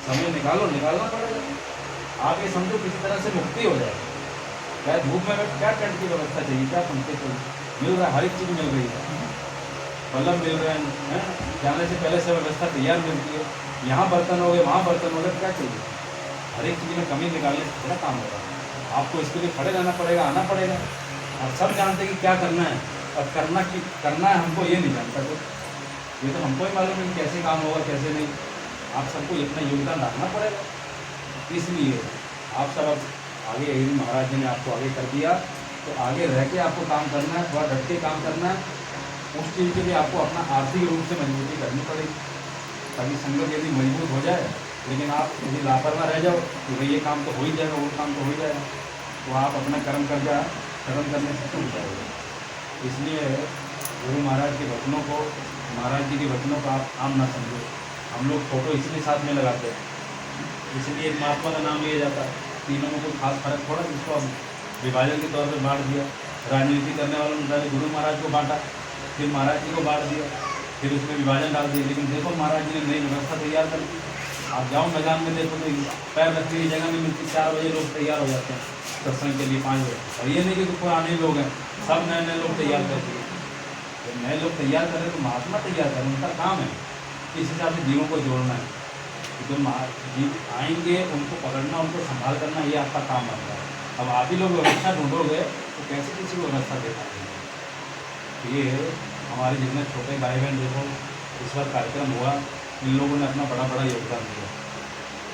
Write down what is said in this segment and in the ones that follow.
समय निकालना पड़ेगा। आप ये समझो किसी तरह से मुक्ति हो जाए। क्या धूप में क्या टेंट की व्यवस्था चाहिए, क्या पंखे चाहिए, मिल रहा है, हर एक चीज़ मिल रही है, बल्ब मिल रहे हैं, जाने से पहले से व्यवस्था तैयार मिलती है। यहाँ बर्तन हो गए, वहाँ बर्तन हो गए, क्या चाहिए। हर एक चीज़ में कमी निकालने से थोड़ा काम होगा। आपको इसके लिए खड़े रहना पड़ेगा, आना पड़ेगा। और सब जानते हैं कि क्या करना है, और करना है हमको, ये नहीं जानता तो ये तो हमको ही मालूम है कि कैसे काम होगा कैसे नहीं। आप सबको अपना योगदान डालना पड़ेगा। इसलिए आप सब अब आगे, यही महाराज जी ने आपको आगे कर दिया, तो आगे रह के आपको काम करना है, थोड़ा डट के काम करना है। उस चीज़ के लिए आपको अपना आर्थिक रूप से मजबूती करनी पड़ेगी, ताकि संगत यदि मजबूत हो जाए, लेकिन आप यदि लापरवाह रह जाओ कि भाई ये काम तो हो ही जाएगा, वो काम तो हो ही जाएगा, तो आप अपना कर्म करने से चूक जाओगे। इसलिए गुरु महाराज के वचनों को, महाराज जी के वचनों को आप आम ना समझो। हम लोग फोटो इसलिए साथ में लगाते हैं, इसलिए एक महात्मा का नाम लिया जाता है। तीनों में कोई खास फर्क थोड़ा, जिसको अब विभाजन के तौर पर बांट दिया। राजनीति करने वालों ने पहले गुरु महाराज को बांटा, फिर महाराज जी को बांट दिया, फिर उसमें विभाजन डाल दिया। लेकिन देखो महाराज जी ने नई व्यवस्था तैयार कर दी। आप जाओ मैदान में देखो तो पैर रखने की जगह नहीं मिलती, 4 बजे लोग तैयार हो जाते हैं सत्संग के लिए 5 बजे। और ये नहीं कि पुराने लोग हैं, सब नए नए लोग तैयार कर दिए। जब नए लोग तैयार करें तो महात्मा तैयार करें, उनका काम है इस हिसाब से जीवों को जोड़ना है। जो जीव आएंगे उनको पकड़ना, उनको संभाल करना, ये आपका काम बनता है। अब आप ही लोग व्यवस्था ढूंढोगे तो कैसे किसी को व्यवस्था दे पाएंगे। ये हमारे जितने छोटे भाई बहन देखो, इस बार कार्यक्रम हुआ, इन लोगों ने अपना बड़ा बड़ा योगदान दिया।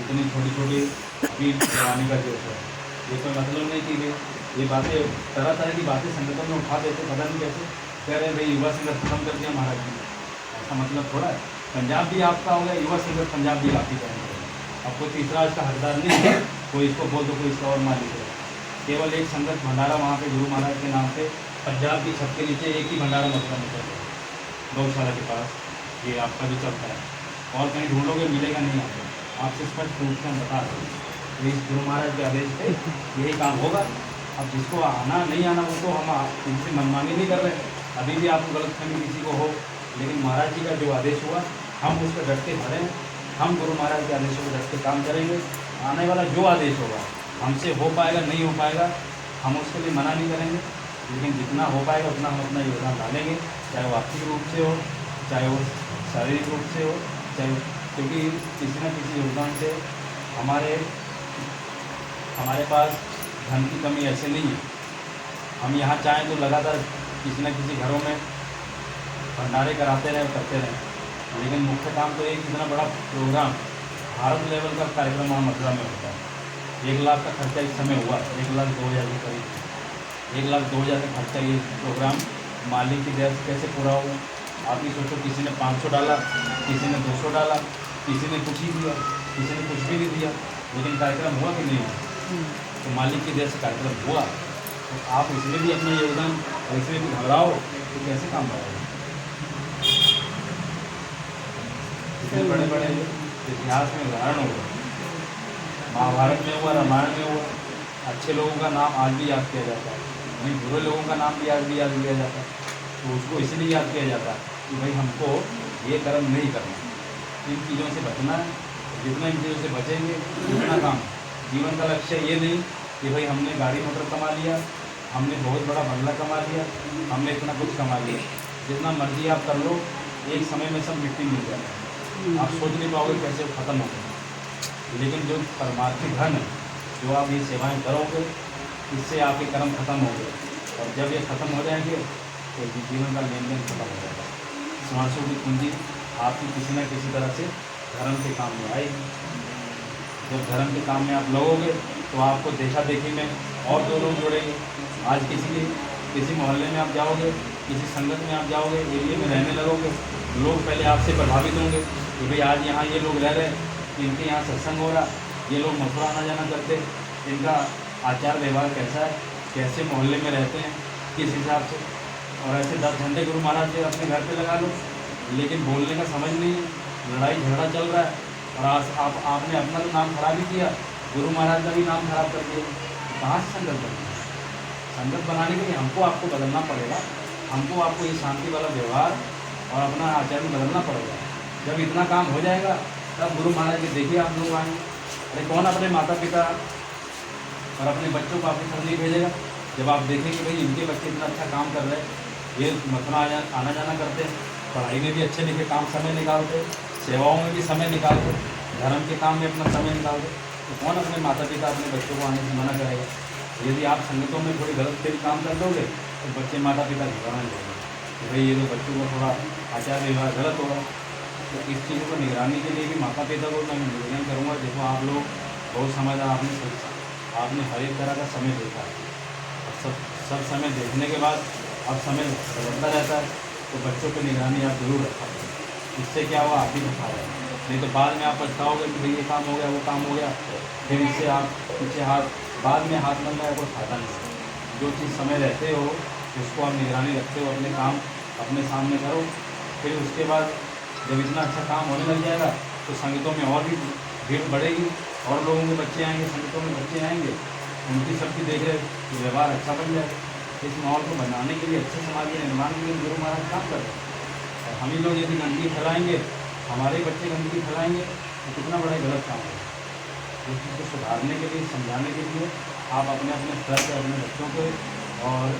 इतनी छोटी छोटी अभी जवानी का जोश है, ये कोई मतलब नहीं कि ये बातें, तरह तरह की बातें संगठन में उठा देते, पता नहीं कैसे कह रहे हैं भाई युवा संगठन खत्म कर दिया महाराज जी ने। ऐसा मतलब थोड़ा है। पंजाब भी आपका हो गया, युवा संगठन पंजाब भी आप ही करेंगे। अब कोई तीसरा इसका हकदार नहीं है, कोई इसको बोल दो, कोई इसका और मालिक है। केवल एक संगत भंडारा वहाँ पे गुरु महाराज के नाम पे पंजाब की छत के नीचे एक ही भंडारा मथुरा में चल रहा है, गौशाला के पास। ये आपका भी चलता है, और कहीं ढूंढोगे मिलेगा नहीं आपको। आपसे स्पष्ट रूप से हम बता रहे हैं, इस गुरु महाराज के आदेश पे यही काम होगा। अब जिसको आना नहीं आना वो तो हम इनसे मनमानी नहीं कर रहे। अभी भी आपको गलतफहमी किसी को हो, लेकिन महाराज जी का जो आदेश हुआ हम उस पर डट के खड़े हैं। हम गुरु महाराज के आदेशों पर डट के काम करेंगे। आने वाला जो आदेश होगा, हमसे हो पाएगा नहीं हो पाएगा, हम उसके लिए मना नहीं करेंगे, लेकिन जितना हो पाएगा उतना हम अपना योगदान डालेंगे, चाहे वो आर्थिक रूप से हो, चाहे वो शारीरिक रूप से हो, चाहे, क्योंकि किसी न किसी योगदान से हमारे पास धन की कमी ऐसे नहीं है। हम यहाँ चाहें तो लगातार किसी न किसी घरों में भंडारे कराते रहें, करते रहें, लेकिन मुख्य काम तो एक इतना बड़ा प्रोग्राम, भारत लेवल का कार्यक्रम वहाँ मथुरा में होता है। 1 लाख का खर्चा इस समय हुआ, 1,02,000 के करीब, 1,02,000 का खर्चा ये प्रोग्राम मालिक की दया से कैसे पूरा होगा। आप ही सोचो, किसी ने 500 डाला, किसी ने 200 डाला, किसी ने कुछ ही दिया, किसी ने कुछ भी नहीं दिया, लेकिन कार्यक्रम हुआ कि नहीं हुआ। तो मालिक की दया से कार्यक्रम हुआ, तो आप इसमें भी अपना योगदान, और इसमें भी घबराओ तो कैसे काम बढ़ाओगे। इतने बड़े बड़े इतिहास में उदाहरण हो गए, महाभारत में हुआ, रामायण में हुआ, अच्छे लोगों का नाम आज भी याद किया जाता है, वहीं बुरे लोगों का नाम भी आज भी याद किया जाता है। तो उसको इसलिए याद किया जाता है कि भाई हमको ये कर्म नहीं करना, इन चीज़ों से बचना है। जितना इन चीज़ों से बचेंगे उतना काम। जीवन का लक्ष्य ये नहीं कि भाई हमने गाड़ी मोटर कमा लिया, हमने बहुत बड़ा बंगला कमा लिया, हमने इतना कुछ कमा लिया। जितना मर्जी आप कर लो, एक समय में सब मिट्टी मिल जाता है, आप सोच नहीं पाओगे कैसे वो ख़त्म हो गए। लेकिन जो परमार्थी धन है, जो आप ये सेवाएं करोगे, इससे आपके कर्म खत्म हो गए, और जब ये ख़त्म हो जाएंगे तो जीवन का लेन देन खत्म हो जाएगा। श्वासों की पूंजी आपकी किसी न किसी तरह से धर्म के काम में आएगी। जब धर्म के काम में आप लगोगे तो आपको देखा देखी में और 2 लोग जुड़ेंगे। आज किसी मोहल्ले में आप जाओगे, किसी संगत में आप जाओगे, एरिया में रहने लगोगे, लोग पहले आपसे प्रभावित होंगे कि भाई आज यहाँ ये लोग रह रहे हैं, इनके यहाँ सत्संग हो रहा, ये लोग मथुरा आना जाना करते, इनका आचार व्यवहार कैसा है, कैसे मोहल्ले में रहते हैं, किस हिसाब से। और ऐसे 10 झंडे गुरु महाराज के अपने घर पे लगा लो, लेकिन बोलने का समझ नहीं है, लड़ाई झगड़ा चल रहा है, और आज आपने अपना तो नाम खराब ही किया, गुरु महाराज का भी नाम खराब कर दिया। कहाँ से संगत बनेगी। संगत बनाने के लिए हमको आपको बदलना पड़ेगा, हमको आपको ये शांति वाला व्यवहार और अपना आचरण बदलना पड़ेगा। जब इतना काम हो जाएगा तब गुरु महाराज जी देखिए आप लोग आए, अरे कौन अपने माता पिता और अपने बच्चों को आपके साथ नहीं भेजेगा? जब आप देखेंगे भाई इनके बच्चे इतना अच्छा काम कर रहे हैं, ये मथुरा आना जाना करते हैं, पढ़ाई में भी अच्छे लिखे काम समय निकालते, सेवाओं में भी समय निकालते, धर्म के काम में अपना समय निकालते, तो कौन अपने माता पिता अपने बच्चों को आने से मना करेगा? यदि आप संगतों में थोड़ी गलत तेरी काम कर दोगे तो बच्चे माता पिता घबराने लगेंगे कि भाई ये तो बच्चों का थोड़ा आचार व्यवहार गलत होगा। तो इस चीज़ों को निगरानी के लिए भी माता पिता को मैं निवेदन करूँगा, देखो आप लोग बहुत समझदार, आपने हर एक तरह का समय देखा है, और सब समय देखने के बाद अब समय बदलता रहता है, तो बच्चों पर निगरानी आप जरूर रखा करें। इससे क्या हुआ, आप ही रखा है, नहीं तो बाद में आप पछताओगे कि भाई ये काम हो गया वो काम हो गया, फिर इससे आप पीछे बाद में हाथ मल कोई फायदा नहीं। जो चीज़ समय रहते हो उसको आप निगरानी रखते हो, अपने काम अपने सामने करो, फिर उसके बाद जब इतना अच्छा काम होने लग जाएगा तो संगतों में और भी भीड़ बढ़ेगी, और लोगों के बच्चे आएंगे, संगतों में बच्चे आएंगे, उनकी सबकी देख रहे तो व्यवहार अच्छा बन जाएगा। इस माहौल को बनाने के लिए, अच्छे समाज के निर्माण के लिए गुरु महाराज काम कर रहे हैं। और हम ही लोग यदि गंदगी फैलाएंगे, हमारे बच्चे गंदगी फैलाएंगे तो कितना बड़ा गलत काम है। इस चीज़ को सुधारने के लिए, समझाने के लिए आप अपने अपने स्तर पर अपने बच्चों को और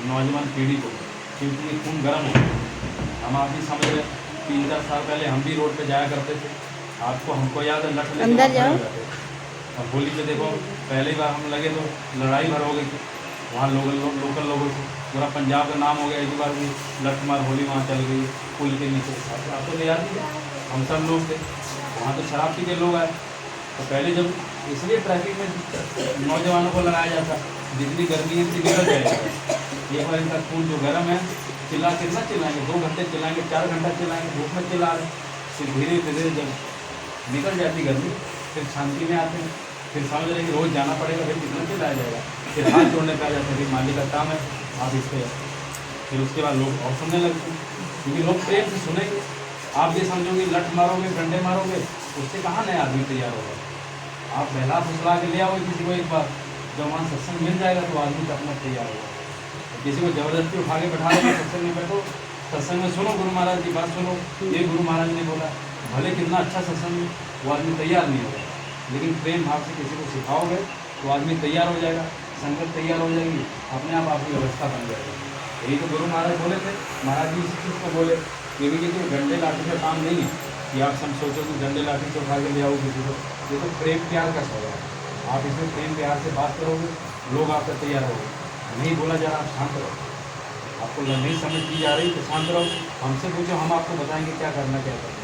नौजवान पीढ़ी को, क्योंकि खून गर्म है। हम आप ही समझ रहे 3-4 साल पहले हम भी रोड पे जाया करते थे, आपको हमको याद है, लठ लेके खड़े हो जाते थे। और होली पे देखो पहली बार हम लगे तो लड़ाई भर हो गई थी वहाँ लोकल लोगों से, पूरा पंजाब का नाम हो गया। एक बार भी लठ मार होली वहाँ चल गई पुल के नीचे, आपको तो याद ही है, हम सब लोग थे वहाँ, तो शराब पी के लोग आए। तो पहले जब इसलिए ट्रैफिक में नौजवानों को लगाया जाता, जितनी गर्मी है इतनी निकल जाएगी, एक बार इनका खून जो गर्म है, चिल्ला कितना चिल्लाएंगे, 2 घंटे चिल्लाएंगे, 4 घंटा चिल्लाएंगे, धूप में चिल्ला रहे, फिर धीरे धीरे जब निकल जाती गर्मी फिर शांति में आते हैं, फिर समझ रहे कि रोज़ जाना पड़ेगा, फिर कितना चिल्लाया जाएगा, फिर हाथ जोड़ने पे आ जाते हैं, फिर मालिक का काम है आप इस पर। फिर उसके बाद लोग और सुनने लगते हैं, क्योंकि लोग प्रेम से सुनेंगे। आप ये समझोगे लठ मारोगे, डंडे मारोगे, उससे कहाँ नया आदमी तैयार होगा। आप बहला फुसला के ले आओगे किसी को एक बार, जब वहाँ सत्संग मिल जाएगा तो आदमी तो अपना तैयार होगा। किसी को ज़बरदस्ती उठा के बैठा दो सत्संग में बैठो, सत्संग में सुनो गुरु महाराज की बात सुनो, ये गुरु महाराज ने बोला, भले कितना अच्छा सत्संग वो आदमी तैयार नहीं होगा, लेकिन प्रेम भाव से किसी को सिखाओगे तो आदमी तैयार हो जाएगा, संगत तैयार हो जाएगी, अपने आप आपकी व्यवस्था बन जाएगी। यही तो गुरु महाराज बोले थे, महाराज जी इसी चीज़ को बोले, क्योंकि ये डंडे लाठी का काम नहीं है कि आप सब सोचो कि डंडे लाठी से उठा के ले आओ किसी को, ये तो प्रेम प्यार का सवाल है। आप इसमें प्रेम प्यार से बात करोगे, लोग आपका तैयार होंगे। नहीं बोला जा रहा, आप शांत रहो, आपको नहीं समझ की जा रही तो शांत रहो, हमसे पूछो, हम आपको बताएंगे क्या करना क्या करना।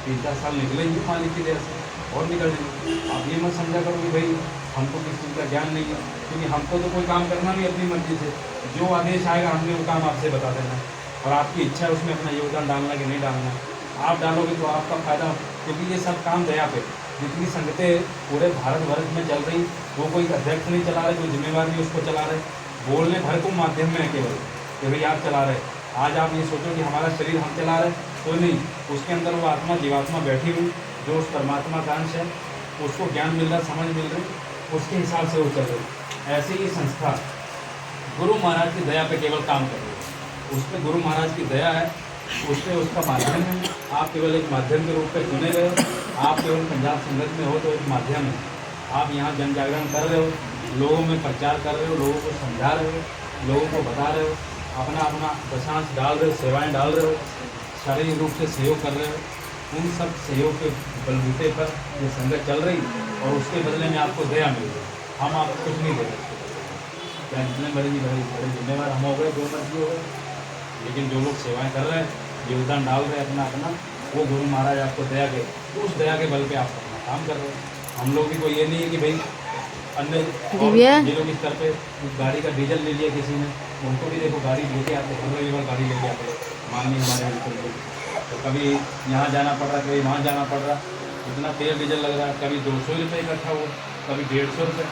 3-4 साल निकलेंगे मालिक की देर से और निकल जाएंगे। आप ये मत समझा करो कि भाई हमको किस चीज़ का ज्ञान नहीं है, क्योंकि हमको तो कोई काम करना नहीं अपनी मर्जी से, जो आदेश आएगा हमने वो काम आपसे बता देना, और आपकी इच्छा है उसमें अपना योगदान डालना कि नहीं डालना। आप डालोगे तो आपका फायदा, क्योंकि ये सब काम दया पे, जितनी संगतें पूरे भारत में चल रही, वो कोई अध्यक्ष नहीं चला रहे, कोई जिम्मेवार नहीं उसको चला रहे, बोलने भर को माध्यम में है केवल कि भाई आप चला रहे। आज आप ये सोचो कि हमारा शरीर हम चला रहे, तो नहीं, उसके अंदर वो आत्मा जीवात्मा बैठी हुई जो उस परमात्मा का अंश है, उसको ज्ञान मिल रहा, समझ मिल रही, उसके हिसाब से वो चल रही। ऐसे ही संस्था गुरु महाराज की दया पे केवल काम कर रही है, उस पर गुरु महाराज की दया है, उस पर उसका माध्यम है। आप केवल एक माध्यम के रूप में चुने गए हो, आप केवल पंजाब संगत में हो तो एक माध्यम है। आप यहाँ जन जागरण कर रहे हो, लोगों में प्रचार कर रहे हो, लोगों को समझा रहे हो, लोगों को बता रहे हो, अपना दशांश डाल रहे हो, सेवाएं डाल रहे हो, शारीरिक रूप से सहयोग कर रहे हो। उन सब सहयोग के बलबूते पर ये संगत चल रही, और उसके बदले में आपको दया मिल रही। हम आपको कुछ नहीं दे सकते, क्या जितने बड़े जिम्मेवार हम हो गए, जो मर्जी हो गए, लेकिन जो लोग सेवाएं कर रहे हैं, योगदान डाल रहे हैं अपना, वो गुरु महाराज आपको दया के, उस दया के बल पे आप अपना काम कर रहे हैं। हम लोग भी कोई ये नहीं है कि भाई अन्य ये लोग इस तरह पे गाड़ी का डीजल ले लिया किसी ने, उनको भी देखो गाड़ी लेके आते, हर रविवार गाड़ी लेके आते, माननीय हमारे बिल्कुल, तो कभी यहाँ जाना पड़ रहा है, कभी वहाँ जाना पड़ रहा, इतना तेल डीजल लग रहा है, कभी 200 रुपये इकट्ठा हो, कभी 150 रुपये।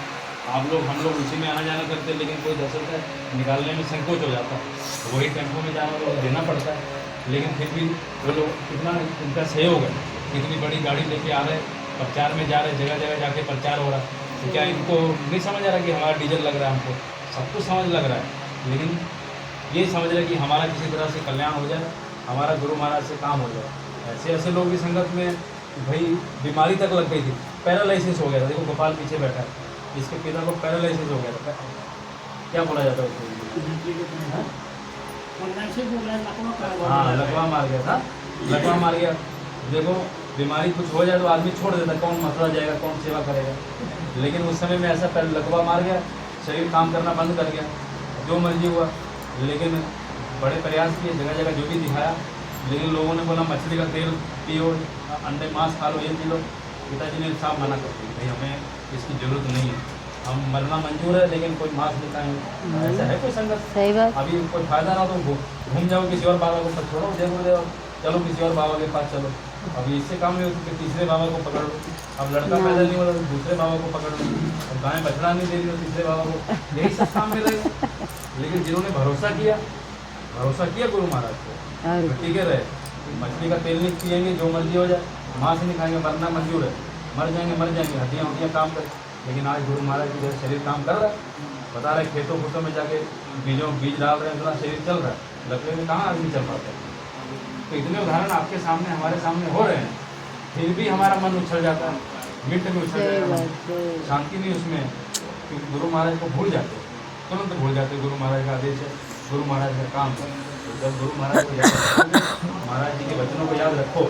आप लोग हम लोग उसी में आना जाना करते हैं, लेकिन कोई 10 रुपये निकालने में संकोच हो जाता है, वही टेम्पो में जाना तो देना पड़ता है, लेकिन फिर भी वो लोग कितना उनका सहयोग है, इतनी बड़ी गाड़ी लेके आ रहे, प्रचार में जा रहे, जगह जगह जाके प्रचार हो रहा है, तो क्या इनको नहीं समझ आ रहा कि हमारा डीजल लग रहा है, हमको सब कुछ समझ लग रहा है, लेकिन ये समझ रहे कि हमारा किसी तरह से कल्याण हो जाए, हमारा गुरु महाराज से काम हो जाए। ऐसे ऐसे लोग भी संगत में कि भाई बीमारी तक लग गई थी, पैरालिसिस हो गया था। देखो गोपाल पीछे बैठा है, इसके पिता को पैरालिसिस हो गया था। क्या बोला जाता है उसको? हाँ, लकवा मार गया था, लकवा मार गया। देखो बीमारी कुछ हो जाए तो आदमी छोड़ देता, कौन मथुरा जाएगा, कौन सेवा करेगा। लेकिन उस समय में ऐसा पहले लकवा मार गया, शरीर काम करना बंद कर गया, जो मर्जी हुआ। लेकिन बड़े प्रयास किए, जगह जगह जो भी दिखाया, लेकिन लोगों ने बोला मछली का तेल पियो, अंडे मांस खा लो, ये पी लो। पिताजी ने साफ मना कर दिया, भाई हमें इसकी ज़रूरत नहीं है, हम मरना मंजूर है लेकिन कोई मांस नहीं खाएंगे। ऐसा है कोई संगत? सही बात। अभी कोई फायदा ना तो घूम जाओ किसी और बाबा को, छोड़ो जय गुरुदेव, चलो किसी और बाबा के पास चलो। अभी इससे काम नहीं होती कि तीसरे बाबा को पकड़ लो। अब लड़का पैदा नहीं हो रहा तो दूसरे बाबा को पकड़ लो, अब गाय बछड़ा नहीं दे रही हो तीसरे बाबा को, यही सब काम में रहेगा। लेकिन जिन्होंने भरोसा किया गुरु महाराज को, ठीक है रहे, मछली का तेल नहीं पिएंगे, जो मर्जी हो जाए, मांस नहीं खाएंगे, मरना मंजूर है, मर जाएंगे, हड्डियाँ काम कर। लेकिन आज गुरु महाराज की शरीर काम कर रहा है, बता रहे खेतों खूतों में जाके बीज डाल रहे हैं, इतना शरीर चल रहा है। लकड़े में कहाँ आदमी चल पाता है? तो इतने उदाहरण आपके सामने, हमारे सामने हो रहे हैं, फिर भी हमारा मन उछल जाता है, मिनट में उछल जाएगा, शांति नहीं उसमें, क्योंकि गुरु महाराज को भूल जाते, तुरंत भूल जाते। गुरु महाराज का आदेश है, गुरु महाराज का काम है। तो जब गुरु महाराज को याद रखोगे, महाराज जी के वचनों को याद रखो,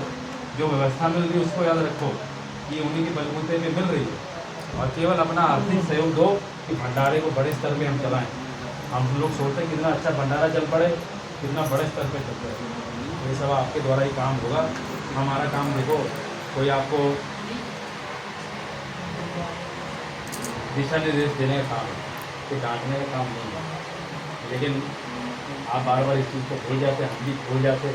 जो व्यवस्था मिल रही है उसको याद रखो, ये उन्हीं के बलबूते में मिल रही है। और केवल अपना आर्थिक सहयोग दो कि भंडारे को बड़े स्तर पे हम चलाएं। हम लोग सोचते हैं कितना अच्छा भंडारा चल पड़े, कितना बड़े स्तर पे चल पड़े। ये सब आपके द्वारा ही काम होगा। हमारा काम देखो, कोई आपको दिशा निर्देश देने का काम है, कोई डांटने का काम नहीं है। लेकिन आप बार बार इस चीज़ को भूल जाते, हम भी भूल जाते,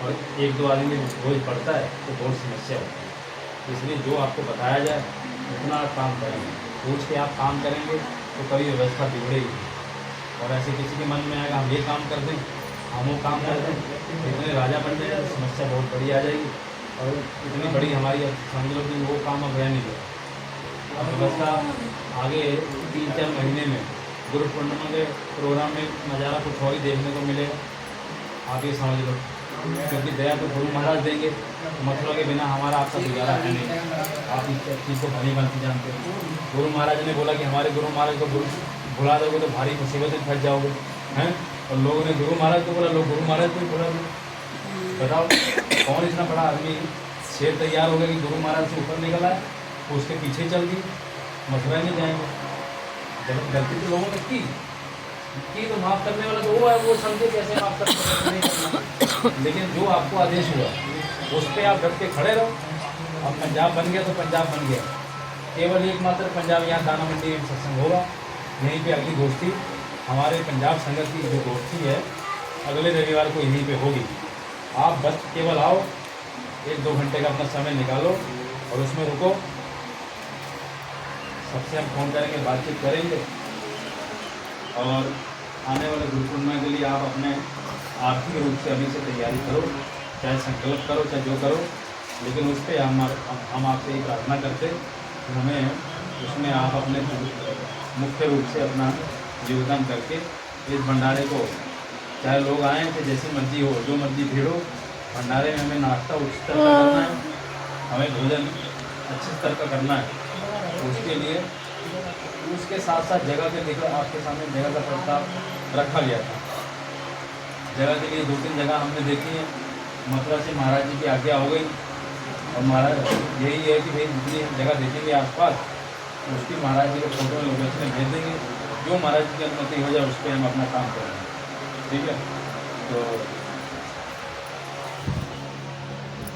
और एक दो आदमी रोज पढ़ता है तो बहुत समस्या होती है। इसलिए जो आपको बताया जाए उतना आप काम करेंगे, सोच के आप काम करेंगे तो कभी व्यवस्था बिगड़ेगी। और ऐसे किसी के मन में आएगा हम ये काम कर दें, हम वो काम कर दें, इतने राजा बन जाए तो समस्या बहुत बड़ी आ जाएगी। और इतनी बड़ी हमारी समझ लो कि वो काम अब रह नहीं गया। अब व्यवस्था आगे 3-4 महीने में गुरु पूर्णिमा के प्रोग्राम में नज़ारा कुछ और ही देखने को मिलेगा, आप ये समझ लो। क्योंकि दया तो गुरु महाराज देंगे, मथुरा के बिना हमारा आपका गुजारा है नहीं। आप इस चीज़ को भली भांति जानते हैं। गुरु महाराज ने बोला कि हमारे गुरु महाराज को भुला दोगे तो भारी मुसीबत में फंस जाओगे, हैं? और लोगों ने गुरु महाराज को बोला, लोग गुरु महाराज को भुला दो। बताओ कौन इतना बड़ा आदमी शेर तैयार हो गया कि गुरु महाराज से ऊपर निकल आए, उसके पीछे चल दी, मथुरा नहीं जाएंगे। जब गलती तो लोगों ने की तो माफ़ करने वाला जो है वो समझे कैसे माफ़ कर सकते। लेकिन जो आपको आदेश हुआ उस पर आप डट के खड़े रहो। अब पंजाब बन गया तो पंजाब बन गया, केवल एकमात्र पंजाब यहाँ दाना मंडी में सत्संग होगा, यहीं पे अगली गोष्ठी हमारे पंजाब संगत की जो गोष्ठी है अगले रविवार को यहीं पे होगी। आप बस केवल आओ, 1-2 घंटे का अपना समय निकालो और उसमें रुको। सबसे हम फ़ोन करेंगे, बातचीत करेंगे, और आने वाले गुरु पूर्णिमा के लिए आप अपने आर्थिक रूप से अभी से तैयारी करो, चाहे संकल्प करो, चाहे जो करो। लेकिन उस पर हम आपसे ये प्रार्थना करते कि हमें उसमें आप अपने मुख्य रूप से अपना योगदान करके इस भंडारे को, चाहे लोग आएँ चाहे जैसी मर्जी हो, जो मर्जी भीड़ हो, भंडारे में हमें नाश्ता उच्च स्तर का करना है, हमें भोजन अच्छे स्तर का करना है। उसके लिए उसके साथ साथ जगह के लेकर आपके सामने जगह का प्रस्ताव रखा गया था। जगह के लिए 2-3 जगह हमने देखी है। मथुरा से महाराज जी की आज्ञा हो गई और महाराज यही है कि भाई जितनी जगह देखेंगे आसपास उसकी महाराज जी को फोटो लोकेशन भेज देंगे, जो महाराज जी की अनुमति हो जाए उस पर हम अपना काम करेंगे। ठीक है, तो